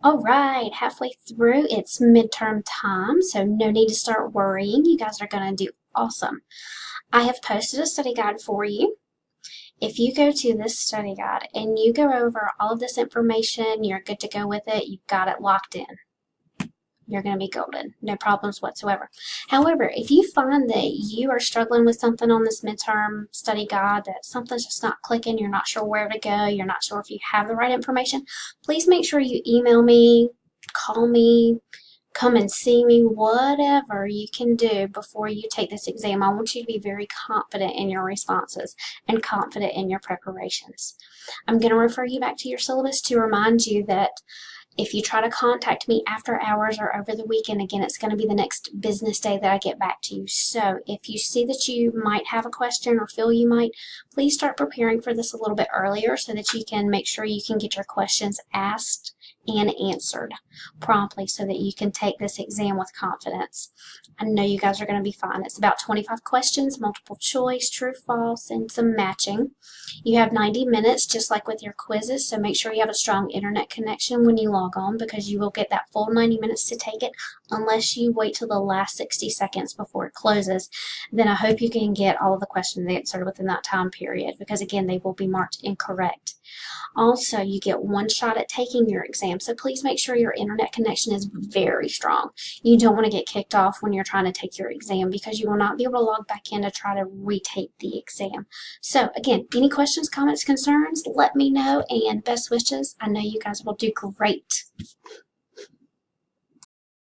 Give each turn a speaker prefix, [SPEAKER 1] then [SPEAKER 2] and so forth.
[SPEAKER 1] All right, halfway through, it's midterm time, so no need to start worrying. You guys are going to do awesome. I have posted a study guide for you. If you go to this study guide and you go over all of this information, you're good to go with it, you've got it locked in. You're going to be golden. No problems whatsoever. However, if you find that you are struggling with something on this midterm study guide, that something's just not clicking, you're not sure where to go, you're not sure if you have the right information, please make sure you email me, call me, come and see me, whatever you can do before you take this exam. I want you to be very confident in your responses and confident in your preparations. I'm going to refer you back to your syllabus to remind you that if you try to contact me after hours or over the weekend, again, it's going to be the next business day that I get back to you. So if you see that you might have a question or feel you might, please start preparing for this a little bit earlier so that you can make sure you can get your questions asked and answered promptly so that you can take this exam with confidence. I know you guys are going to be fine. It's about 25 questions, multiple choice, true, false, and some matching. You have 90 minutes just like with your quizzes, so make sure you have a strong internet connection when you log on because you will get that full 90 minutes to take it unless you wait till the last 60 seconds before it closes. Then I hope you can get all of the questions answered within that time period because again, they will be marked incorrect. Also, you get one shot at taking your exam, so please make sure your internet connection is very strong. You don't want to get kicked off when you're trying to take your exam because you will not be able to log back in to try to retake the exam. So again, any questions, comments, concerns, let me know, and best wishes. I know you guys will do great.